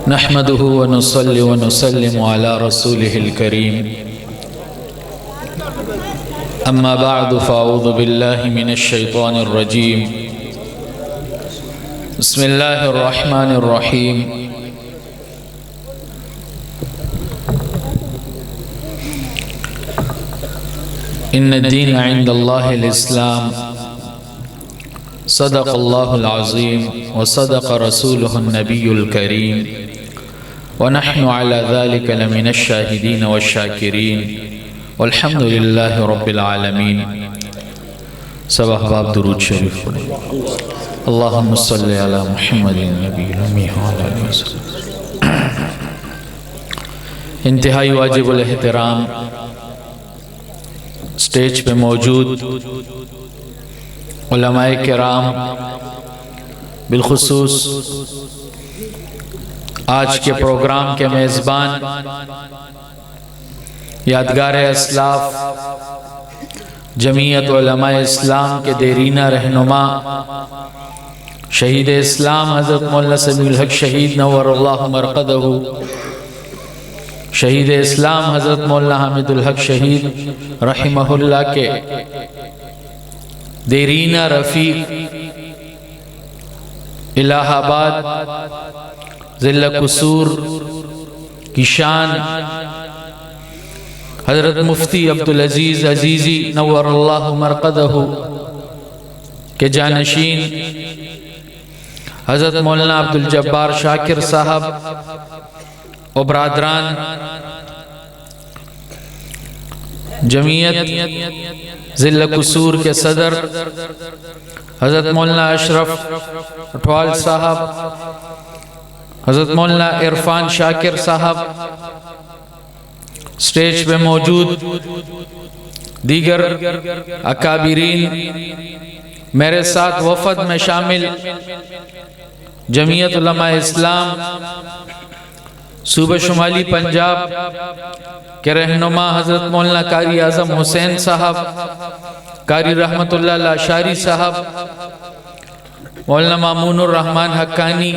نحمده ونصلي ونسلم على رسوله الكريم أما بعد فأعوذ بالله من الشيطان الرجيم بسم الله الرحمن الرحيم إن الدين عند الله الإسلام صدق الله العظيم وصدق رسوله النبي الكريم ونحن على ذلك لمن الشاهدين والشاكرين والحمد لله رب العالمين. سب احباب درود شریف پڑھیں. اللہم صلی علی محمد النبی الأمی وعلی آلہ وسلم. انتہائی واجب الاحترام سٹیج پہ موجود علماء کرام، بالخصوص آج کے پروگرام کے میزبان یادگار اسلاف جمعیت علماء اسلام کے دیرینہ رہنما شہید اسلام حضرت مولانا سمیع الحق شہید نور اللہ مرقدہ، شہید اسلام حضرت مولانا حامد الحق شہید رحمہ اللہ کے دیرینہ رفیق الہ آباد ضلع قصور کی شان حضرت مفتی عبدالعزیز عزیزی نور اللہ مرقدہ کے جانشین حضرت مولانا عبدالجبار شاکر صاحب و برادران، جمعیت ضلع قصور کے صدر حضرت مولانا اشرف اٹھوال صاحب، حضرت مولانا عرفان شاکر صاحب، سٹیج پہ موجود دیگر اکابرین، میرے ساتھ وفد میں شامل جمعیت علماء اسلام صوبہ شمالی پنجاب کے رہنما حضرت مولانا قاری اعظم حسین صاحب، قاری رحمت اللہ الاشعری صاحب، مولانا مامون الرحمن حقانی.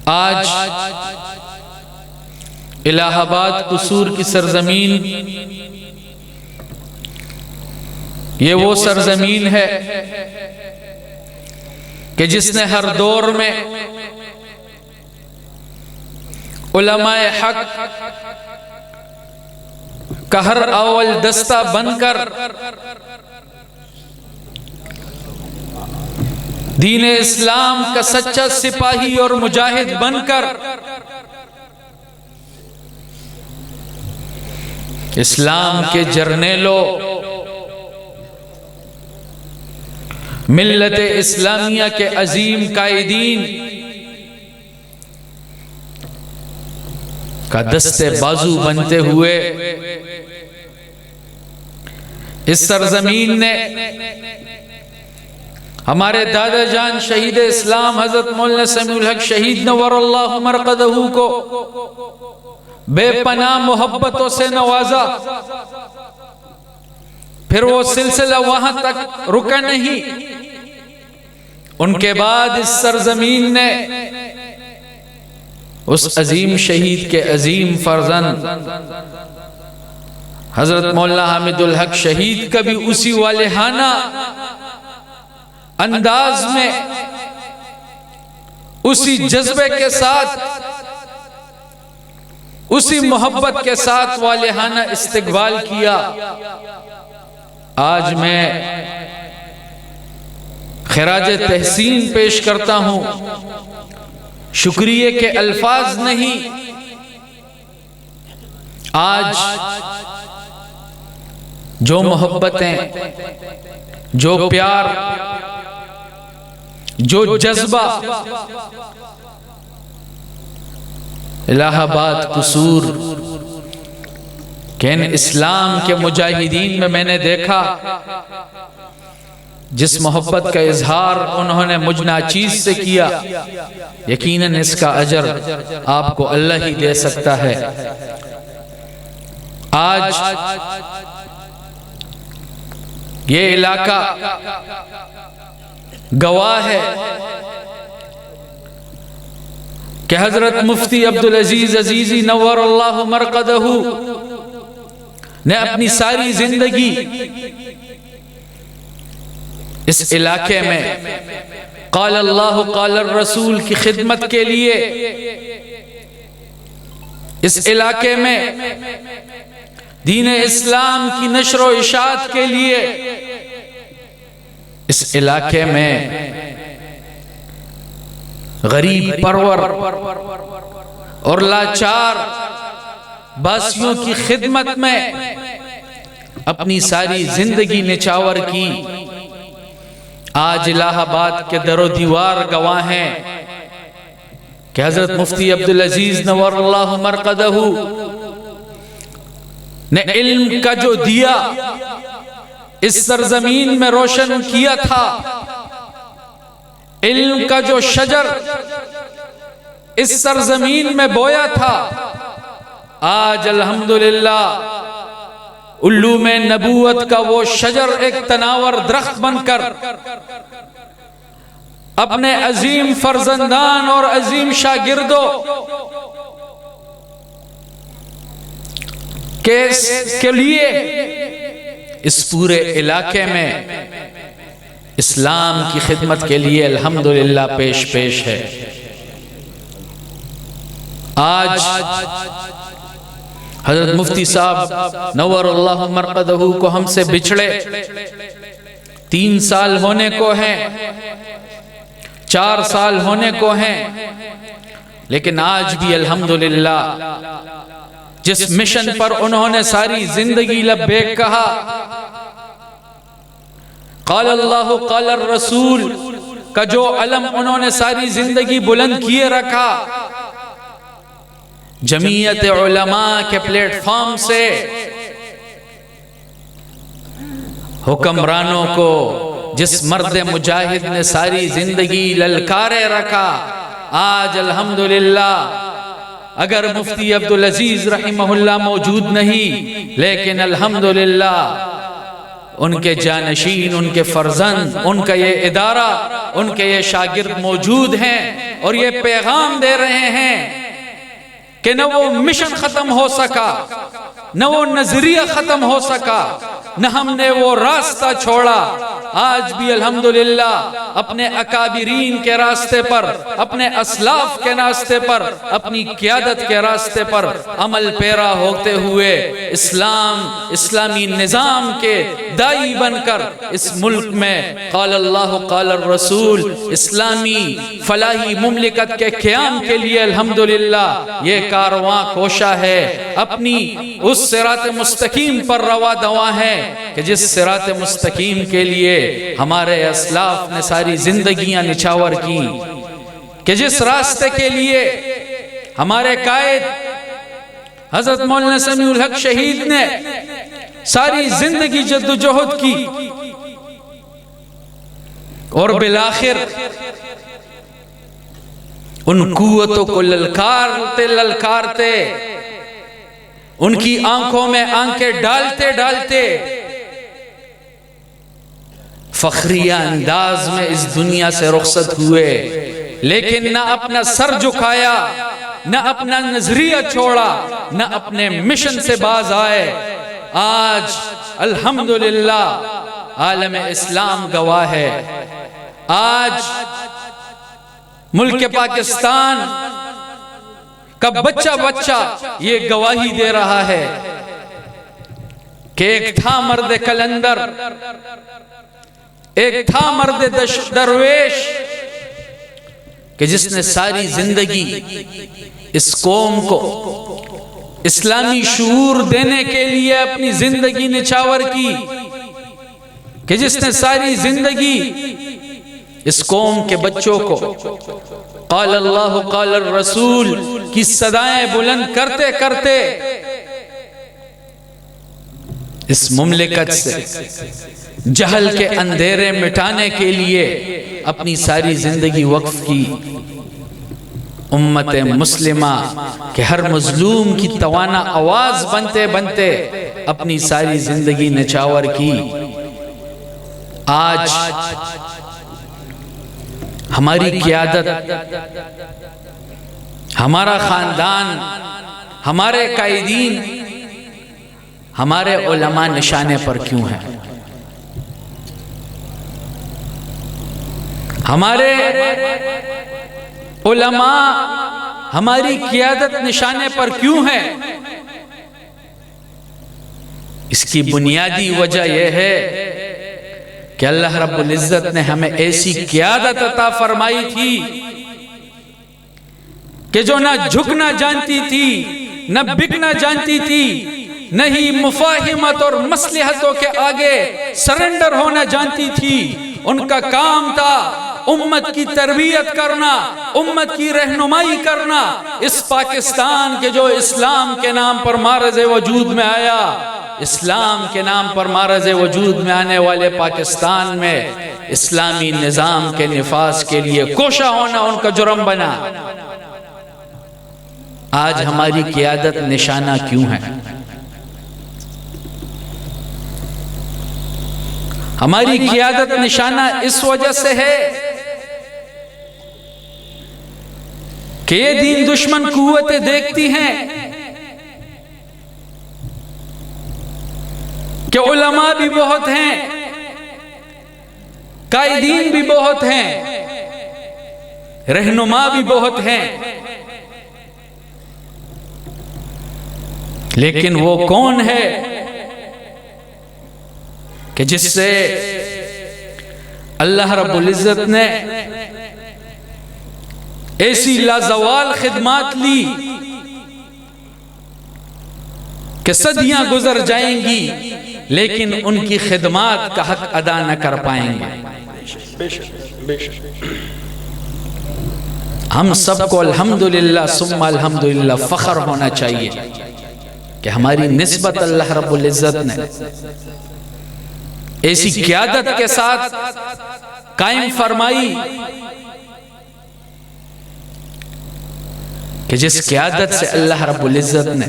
آج الہ آباد قصور کی سرزمین یہ وہ سرزمین ہے کہ جس نے ہر دور میں علماء حق کا ہر اول دستہ بن کر دین اسلام کا سچا سپاہی اور مجاہد بن کر اسلام کے جرنیلوں، ملت اسلامیہ کے عظیم قائدین کا دستے بازو بنتے ہوئے اس سرزمین نے ہمارے دادا جان شہید اسلام حضرت مولانا سمیع الحق شہید نور اللہ مرقدہ کو بے پناہ محبتوں سے نوازا. پھر وہ سلسلہ وہاں تک رکا نہیں، ان کے بعد اس سرزمین نے اس عظیم شہید کے عظیم فرزند حضرت مولانا حامد الحق شہید کا بھی اسی والہانہ انداز میں، اسی جذبے کے ساتھ، اسی محبت کے ساتھ والہانہ استقبال کیا. آج میں خراج تحسین پیش کرتا ہوں، شکریہ کے الفاظ نہیں. آج جو محبتیں، جو پیار، جو جذبہ الہ آباد قصور کہ ان اسلام کے مجاہدین میں نے دیکھا، جس محبت کا اظہار انہوں نے مجھ ناچیز سے کیا، یقیناً اس کا اجر آپ کو اللہ ہی دے سکتا ہے. آج یہ علاقہ گواہ ہے کہ حضرت مفتی عبدالعزیز عزیزی نور اللہ مرقدہ نے اپنی ساری زندگی اس علاقے میں قال اللہ قال الرسول کی خدمت کے لیے، اس علاقے میں دین اسلام کی نشر و اشاعت کے لیے، اس علاقے میں غریب پرور اور لاچار باسیوں کی خدمت میں اپنی ساری زندگی نچاور کی۔ آج الہ آباد کے در و دیوار گواہ ہیں کہ حضرت مفتی عبدالعزیز نور اللہ مرقدہ نے علم کا جو دیا اس سرزمین میں روشن کیا تھا، علم کا جو شجر اس سرزمین میں بویا تھا، آج الحمدللہ علوم نبوت کا وہ شجر ایک تناور درخت بن کر اپنے عظیم فرزندان اور عظیم شاگردوں کے لیے اس پورے علاقے میں اسلام کی خدمت کے لیے الحمدللہ پیش ہے۔ آج حضرت مفتی صاحب نور اللہ مرقدہ کو ہم سے بچھڑے 3 سال ہونے کو ہیں، 4 سال ہونے کو ہیں، لیکن آج بھی الحمدللہ جس مشن پر انہوں نے ساری زندگی لبیک کہا، قال اللہ قال الرسول کا جو علم انہوں نے ساری زندگی بلند کیے رکھا، جمعیت علماء کے پلیٹ فارم سے حکمرانوں کو جس مرد مجاہد نے ساری زندگی للکارے رکھا، آج الحمدللہ اگر مفتی عبدالعزیز رحمہ اللہ موجود نہیں، لیکن الحمدللہ ان کے جانشین، ان کے فرزند، ان کا یہ ادارہ، ان کے یہ شاگرد موجود ہیں اور یہ پیغام دے رہے ہیں کہ نہ وہ مشن ختم ہو سکا، نہ وہ نظریہ ختم ہو سکا، نہ ہم نے وہ راستہ چھوڑا۔ آج بھی الحمدللہ اپنے اکابرین کے راستے پر، اپنے اسلاف کے راستے پر، اپنی قیادت کے راستے پر عمل پیرا ہوتے ہوئے اسلامی نظام کے دائی بن کر اس ملک میں قال اللہ قال الرسول اسلامی فلاحی مملکت کے قیام کے لیے الحمدللہ یہ کارواں کوشاں ہے، اپنی اس صراط مستقیم پر روا دواں ہے کہ جس صراط مستقیم کے لیے ہمارے اسلاف نے ساری زندگیاں نچھاور کی، کہ جس راستے کے لیے ہمارے قائد حضرت مولانا سمیع الحق شہید نے ساری زندگی جد و جہد کی اور بالآخر ان قوتوں کو للکارتے ان کی آنکھوں میں آنکھیں ڈالتے فخریہ انداز میں اس دنیا سے رخصت ہوئے، لیکن نہ اپنا سر جھکایا، نہ اپنا نظریہ چھوڑا، نہ اپنے مشن سے باز آئے۔ آج الحمدللہ عالم اسلام گواہ ہے، آج ملک پاکستان کا بچہ یہ گواہی دے رہا ہے کہ ایک تھا مرد کلندر، ایک تھا مرد درویش کہ جس نے ساری زندگی اس قوم کو اسلامی شعور دینے کے لیے اپنی زندگی نچھاور کی، کہ جس نے ساری زندگی اس قوم کے بچوں کو قال اللہ قال الرسول کی صدائیں بلند کرتے اس مملکت سے جہل کے اندھیرے مٹانے کے لیے اپنی ساری زندگی وقف کی۔ امت مسلمہ کہ ہر مظلوم کی توانا آواز بنتے اپنی ساری زندگی نچھاور کی۔ آج ہماری قیادت، ہمارا خاندان، ہمارے قائدین، ہمارے علماء نشانے پر کیوں ہیں؟ ہمارے علماء ہماری قیادت نشانے پر کیوں ہے؟ اس کی بنیادی وجہ یہ ہے کہ اللہ رب العزت نے ہمیں ایسی قیادت عطا فرمائی تھی کہ جو نہ جھکنا جانتی تھی، نہ بکنا جانتی تھی، نہ ہی مفاہمت اور مصلحتوں کے آگے سرنڈر ہونا جانتی تھی۔ ان کا کام تھا امت کی تربیت کرنا، امت کی رہنمائی کرنا۔ اس پاکستان کے جو اسلام کے نام پر معرض وجود میں آیا، اسلام کے نام پر معرض وجود میں آنے والے پاکستان میں اسلامی نظام کے نفاذ کے لیے کوشاں ہونا ان کا جرم بنا۔ آج ہماری قیادت نشانہ کیوں ہے؟ ہماری قیادت نشانہ اس وجہ سے ہے کہ یہ دین دشمن قوتیں دیکھتی ہیں کہ علماء بھی بہت ہیں، قائدین بھی بہت ہیں، رہنما بھی بہت ہیں، لیکن وہ کون ہے کہ جس سے اللہ رب العزت نے ایسی لازوال خدمات لی کہ صدیاں گزر جائیں گی لیکن ان کی خدمات کا حق ادا نہ کر پائیں گے؟ ہم سب کو الحمدللہ ثم الحمدللہ فخر ہونا چاہیے کہ ہماری نسبت اللہ رب العزت نے ایسی قیادت کے ساتھ قائم فرمائی کہ جس قیادت سے اللہ رب العزت نے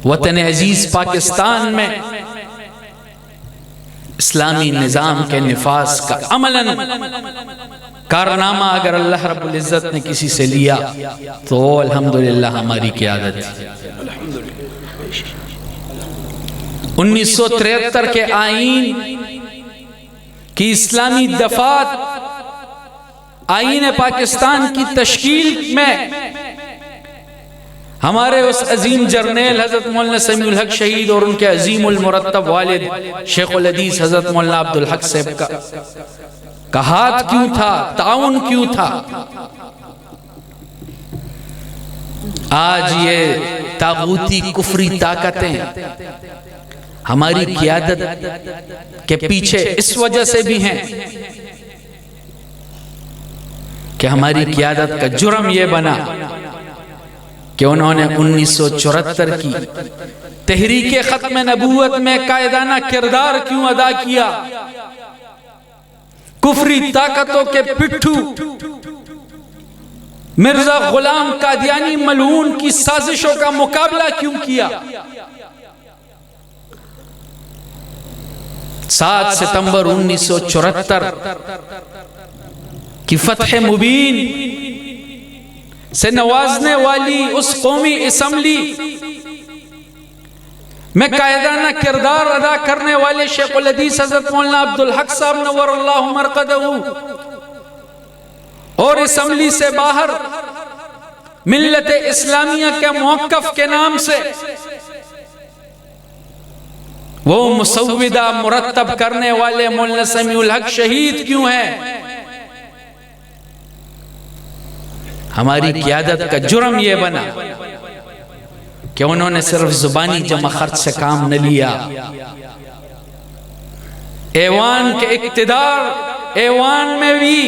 وطن عزیز پاکستان میں اسلامی نظام کے نفاذ کا عملاً کارنامہ اگر اللہ رب العزت نے کسی سے لیا تو الحمدللہ ہماری قیادت ہے۔ 1973 کے آئین کی اسلامی دفعات، آئین پاکستان کی تشکیل میں ہمارے اس عظیم جرنیل حضرت مولانا سمیع الحق شہید اور ان کے عظیم المرتب والد شیخ الحدیث حضرت مولانا عبدالحق صاحب کا ہاتھ کیوں تھا، تعاون کیوں تھا؟ آج یہ طاغوتی کفری طاقتیں ہماری قیادت کے پیچھے اس وجہ سے بھی ہیں کہ ہماری قیادت کا جرم یہ بنا کہ انہوں نے 1974 کی تحریک ختم نبوت میں قائدانہ کردار کیوں ادا کیا؟ کفری طاقتوں کے پٹھو مرزا غلام قادیانی ملعون کی سازشوں کا مقابلہ کیوں کیا؟ 7 ستمبر 1974 کی فتح مبین سے نوازنے والی اس قومی اسمبلی میں قائدانہ کردار ادا کرنے والے شیخ الحدیث حضرت مولانا عبدالحق صاحب نور اللہ مرقدہ اور اسمبلی سے باہر ملت اسلامیہ کے موقف کے نام سے وہ مسودہ مرتب کرنے والے مولانا سمیع الحق شہید کیوں ہیں؟ ہماری قیادت کا جرم یہ بنا کہ انہوں نے صرف زبانی جمع خرچ سے کام نہ لیا، ایوان کے اقتدار، ایوان میں بھی،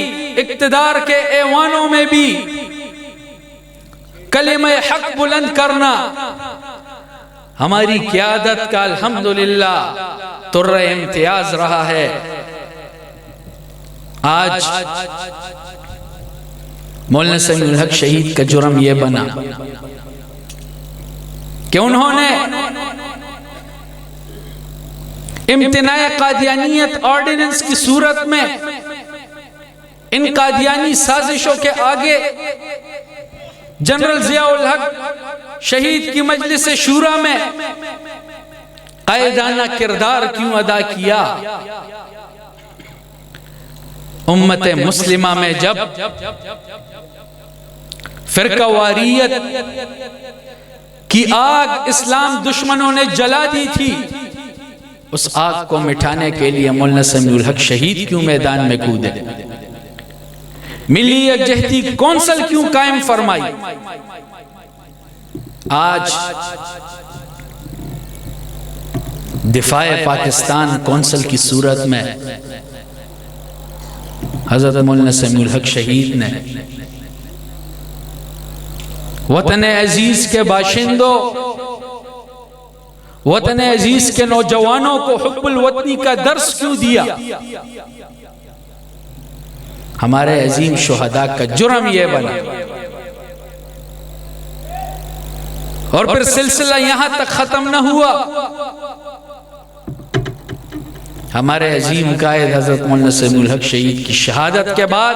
اقتدار کے ایوانوں میں بھی کلمہ حق بلند کرنا ہماری قیادت کا الحمدللہ طر امتیاز رہا ہے۔ آج مولانا سمیع الحق شہید کا جرم یہ بنا کہ انہوں نے امتناع قادیانیت آرڈیننس کی صورت میں ان قادیانی سازشوں کے آگے جنرل ضیاء الحق شہید کی مجلس شورا میں قائدانہ کردار کیوں ادا کیا؟ امت مسلمہ میں جب فرقہ واریت کی آگ اسلام دشمنوں نے جلا دی تھی، اس آگ کو مٹھانے کے لیے مولانا سمیع الحق شہید کیوں میدان میں کودے؟ ملی یکجہتی کونسل کیوں قائم فرمائی؟ آج دفاع پاکستان کونسل کی صورت میں حضرت مولانا سمیع الحق شہید نے وطن عزیز کے باشندوں، وطن عزیز کے نوجوانوں کو حب الوطنی کا درس کیوں دیا؟ ہمارے عظیم شہداء کا جرم یہ بنا، اور پھر سلسلہ یہاں تک ختم نہ ہوا۔ ہمارے عظیم قائد حضرت مولانا سمیع الحق شہید کی شہادت کے بعد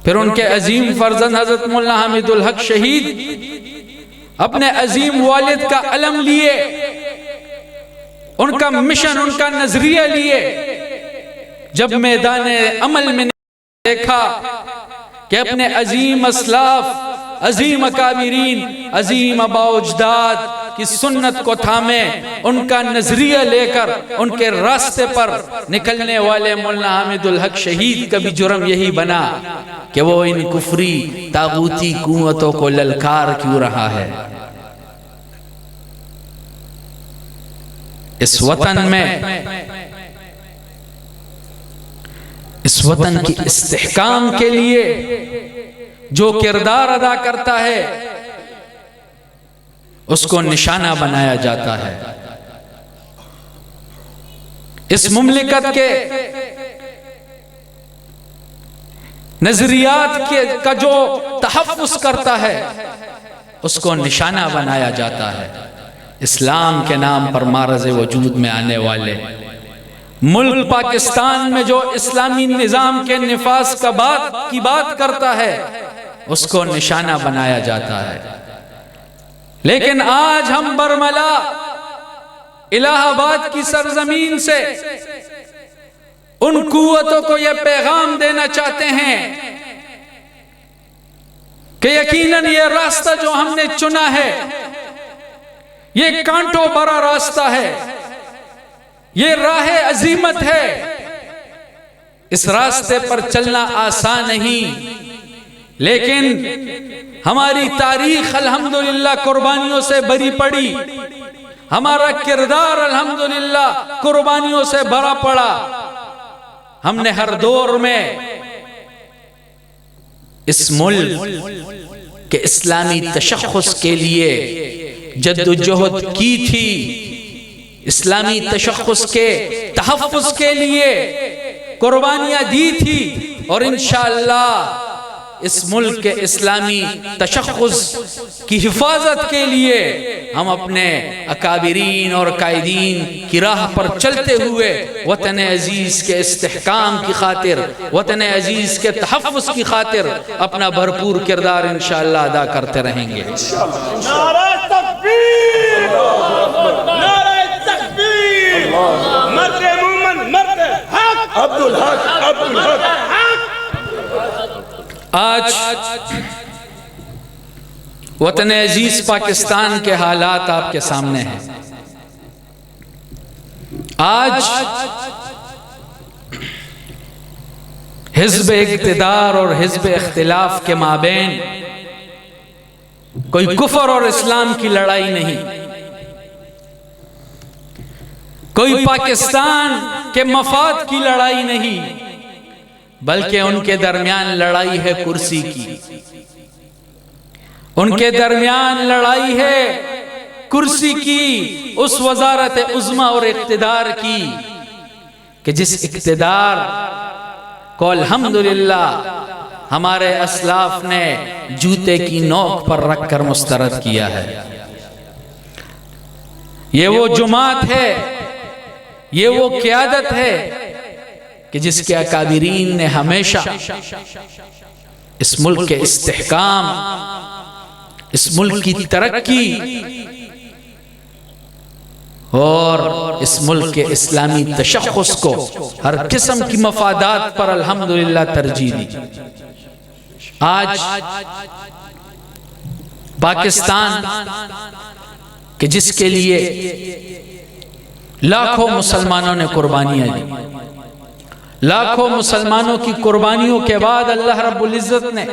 پھر ان کے عظیم فرزند حضرت مولانا حامد الحق شہید اپنے عظیم والد کا علم لیے، ان کا مشن، ان کا نظریہ لیے، جب میدان عمل میں دیکھا کہ اپنے عظیم اسلاف، عظیم اکابرین، عظیم آباء و اجداد کی سنت کو تھامے، ان کا نظریہ لے کر ان کے راستے پر نکلنے والے مولانا حامد الحق شہید کا بھی جرم یہی بنا کہ وہ ان کفری طاغوتی قوتوں کو للکار کیوں رہا ہے۔ اس وطن میں، اس وطن کی استحکام کے لیے جو کردار ادا کرتا ہے اس کو نشانہ بنایا جاتا ہے۔ اس مملکت کے نظریات کا جو تحفظ کرتا ہے اس کو نشانہ بنایا جاتا ہے۔ اسلام کے نام پر معرض وجود میں آنے والے ملک پاکستان میں جو اسلامی نظام کے نفاذ کی بات کرتا ہے اس کو نشانہ بنایا جاتا ہے۔ لیکن آج ہم برملا الہ آباد کی سرزمین سے ان قوتوں کو یہ پیغام دینا چاہتے ہیں کہ یقیناً یہ راستہ جو ہم نے چنا ہے یہ کانٹوں بھرا راستہ ہے، یہ راہ عزیمت ہے، اس راستے پر چلنا آسان نہیں، لیکن ہماری تاریخ الحمدللہ قربانیوں سے بھری پڑی، ہمارا کردار الحمدللہ قربانیوں سے بھرا پڑا۔ ہم نے ہر دور میں اس ملک کے اسلامی تشخص کے لیے جد و جہد کی تھی، اسلامی تشخص کے تحفظ کے لیے قربانیاں دی تھی، اور انشاءاللہ اس ملک کے اسلامی تشخص کی حفاظت کے لیے ہم اپنے اکابرین اور قائدین کی راہ پر چلتے ہوئے وطن عزیز کے استحکام کی خاطر، وطن عزیز کے تحفظ کی خاطر اپنا بھرپور کردار انشاءاللہ ادا کرتے رہیں گے۔ نعرہ تکبیر! نعرہ تکبیر! مرد مومن، مرد حق! عبدالحق! عبدالحق! آج وطن عزیز پاکستان کے حالات آپ کے سامنے ہیں۔ آج حزب اقتدار اور حزب اختلاف کے مابین کوئی کفر اور اسلام کی لڑائی نہیں، کوئی پاکستان کے مفاد کی لڑائی نہیں، بلکہ ان کے درمیان لڑائی ہے کرسی کی، ان کے درمیان لڑائی ہے کرسی کی، اس وزارت عظمی اور اقتدار کی کہ جس اقتدار کو الحمدللہ ہمارے اسلاف نے جوتے کی نوک پر رکھ کر مسترد کیا ہے۔ یہ وہ جماعت ہے، یہ وہ قیادت ہے کہ جس کے اکابرین نے ہمیشہ اس ملک کے استحکام، اس ملک کی ترقی اور اس ملک کے اسلامی تشخص کو ہر قسم کی مفادات پر الحمدللہ ترجیح دی۔ آج پاکستان کہ جس کے لیے لاکھوں مسلمانوں نے قربانیاں دی، لاکھوں مسلمانوں کی قربانیوں کے بعد اللہ رب العزت نے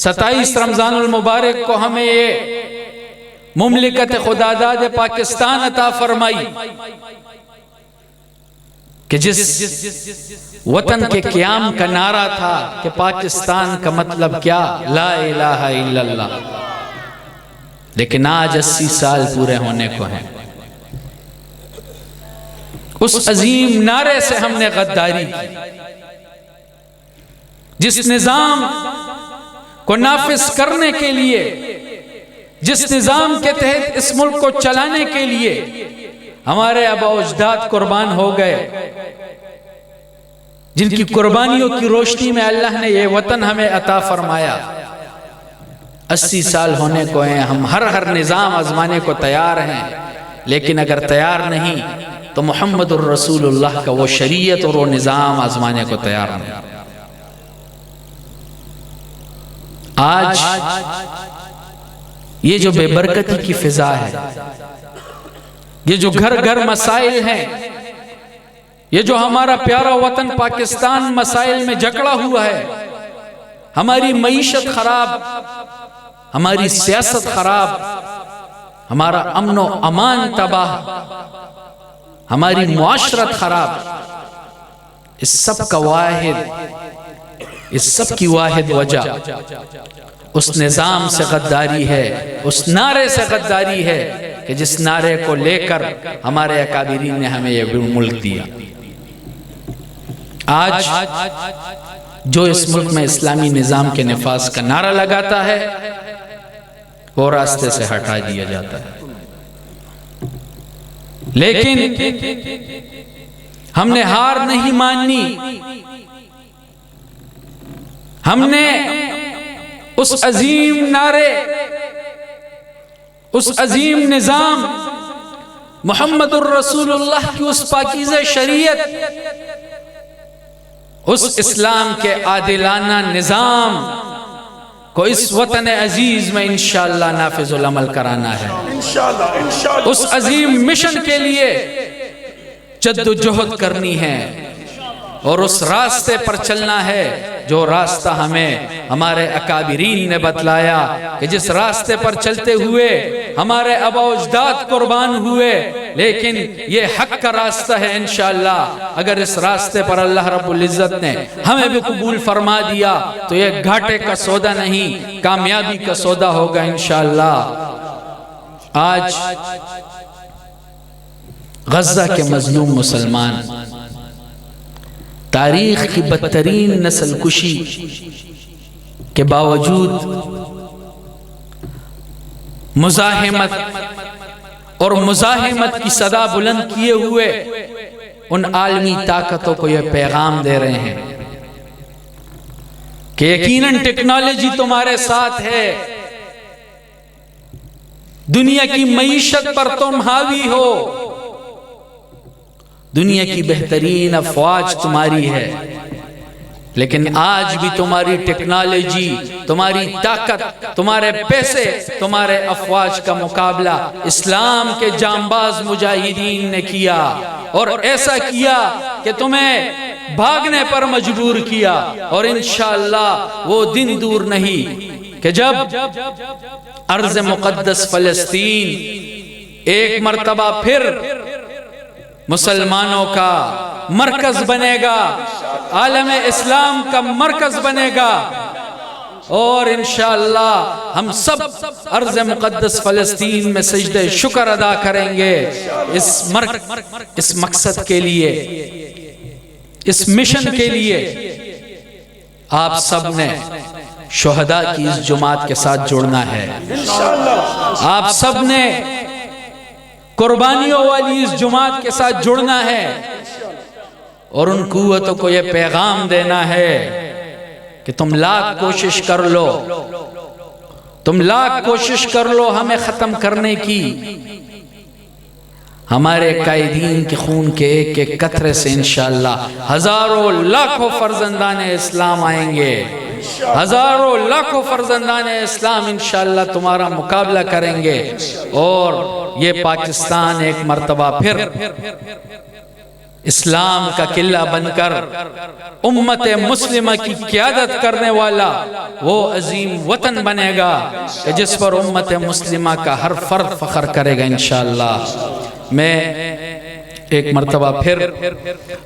27 رمضان المبارک کو ہمیں یہ مملکت خداداد پاکستان عطا فرمائی کہ جس وطن کے قیام کا نعرہ تھا کہ پاکستان کا مطلب کیا، لا الہ الا اللہ، لیکن آج 80 سال پورے ہونے کو ہیں۔ اس عظیم نعرے سے ہم نے غداری کی، جس نظام کو نافذ کرنے کے لیے، جس نظام کے تحت اس ملک کو چلانے کے لیے ہمارے آباء و اجداد قربان ہو گئے، جن کی قربانیوں کی روشنی میں اللہ نے یہ وطن ہمیں عطا فرمایا۔ 80 سال ہونے کو ہیں، ہم ہر نظام آزمانے کو تیار ہیں، لیکن اگر تیار نہیں تو محمد الرسول اللہ کا وہ شریعت اور وہ نظام آزمانے کو تیار نہیں۔ آج یہ جو بے برکتی کی فضا ہے، یہ جو گھر مسائل ہیں، یہ جو ہمارا پیارا وطن پاکستان مسائل میں جکڑا ہوا ہے، ہماری معیشت خراب، ہماری سیاست خراب، ہمارا امن و امان تباہ، ہماری معاشرت خراب، اس سب کا اس سب کی واحد وجہ اس نظام سے غداری ہے، اس نعرے سے غداری ہے کہ جس نعرے کو لے کر ہمارے اکابرین نے ہمیں یہ ملک دیا۔ آج جو اس ملک میں اسلامی نظام کے نفاذ کا نعرہ لگاتا ہے وہ راستے سے ہٹا دیا جاتا ہے، لیکن ہم نے ہار نہیں ماننی، ہم نے اس عظیم نعرے، اس عظیم نظام محمد الرسول اللہ کی اس پاکیزہ شریعت، اس اسلام کے عادلانہ نظام کو اس وطن عزیز میں انشاءاللہ نافذ العمل کرانا ہے۔ اس عظیم مشن کے لیے جد و جہد کرنی ہے اور اس راستے پر چلنا ہے جو راستہ ہمیں ہمارے اکابرین نے بتلایا کہ جس راستے پر چلتے ہوئے ہمارے آباء و اجداد قربان ہوئے، لیکن یہ حق کا راستہ ہے۔ انشاءاللہ اگر اس راستے پر اللہ رب العزت نے ہمیں بھی قبول فرما دیا تو یہ گھاٹے کا سودا نہیں، کامیابی کا سودا ہوگا انشاءاللہ۔ آج غزہ کے مظلوم مسلمان تاریخ کی بدترین نسل کشی کے باوجود مزاحمت اور مزاحمت کی صدا بلند کیے ہوئے ان عالمی طاقتوں کو یہ پیغام دے رہے ہیں کہ یقیناً ٹیکنالوجی تمہارے ساتھ ہے، دنیا کی معیشت پر تم حاوی ہو، دنیا کی بہترین افواج تمہاری ہے، لیکن آج بھی تمہاری ٹیکنالوجی، تمہاری طاقت، تمہارے پیسے، تمہارے افواج کا مقابلہ اسلام کے جانباز مجاہدین نے کیا، اور ایسا کیا کہ تمہیں بھاگنے پر مجبور کیا۔ اور انشاءاللہ وہ دن دور نہیں کہ جب ارض مقدس فلسطین ایک مرتبہ پھر مسلمانوں کا مرکز بنے گا، عالم اسلام کا مرکز بنے گا، اور انشاءاللہ ہم سب ارض مقدس فلسطین میں سجدہ شکر ادا کریں گے اس مقصد کے لیے، اس مشن کے لیے۔ آپ سب نے شہداء کی اس جماعت کے ساتھ جڑنا ہے، آپ سب نے قربانیوں والی اس جماعت کے ساتھ جڑنا ہے، اور ان قوتوں کو یہ پیغام دینا ہے کہ تم لاکھ کوشش کر لو، تم لاکھ کوشش کر لو ہمیں ختم کرنے کی، ہمارے قائدین کے خون کے ایک ایک قطرے سے انشاءاللہ ہزاروں لاکھوں فرزندان اسلام آئیں گے، ہزاروں لاکھوں فرزندان اسلام انشاءاللہ تمہارا مقابلہ کریں گے، اور یہ پاکستان ایک مرتبہ پھر اسلام کا قلعہ بن کر امت مسلمہ کی قیادت کرنے والا وہ عظیم وطن بنے گا کہ جس پر امت مسلمہ کا ہر فرد فخر کرے گا انشاءاللہ۔ میں ایک مرتبہ پھر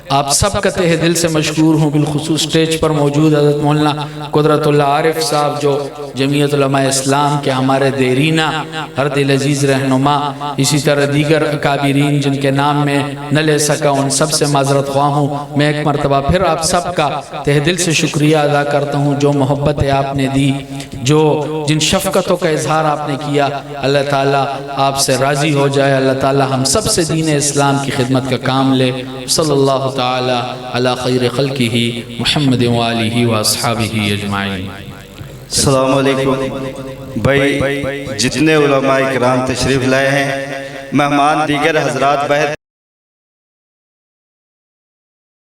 آپ سب کا تہ دل سے مشکور ہوں، بالخصوص سٹیج پر موجود حضرت مولانا قدرت اللہ عارف صاحب جو جمعیت علماء اسلام کے ہمارے دیرینہ ہر دل عزیز رہنما، اسی طرح دیگر اکابرین جن کے نام میں نہ لے سکا، ان سب سے معذرت خواہ ہوں۔ میں ایک مرتبہ پھر آپ سب کا تہ دل سے شکریہ ادا کرتا ہوں، جو محبتیں آپ نے دی، جن شفقتوں کا اظہار آپ نے کیا، اللہ تعالیٰ آپ سے راضی ہو جائے، اللہ تعالیٰ ہم سب سے دین اسلام کی خدمت کا کام لے۔ صلی اللہ تعالی علی خیر خلقہ محمد وآلہ واصحابہ اجمعین۔ السلام علیکم بھائی، جتنے علماء کرام تشریف لائے ہیں، مہمان دیگر حضرات بہت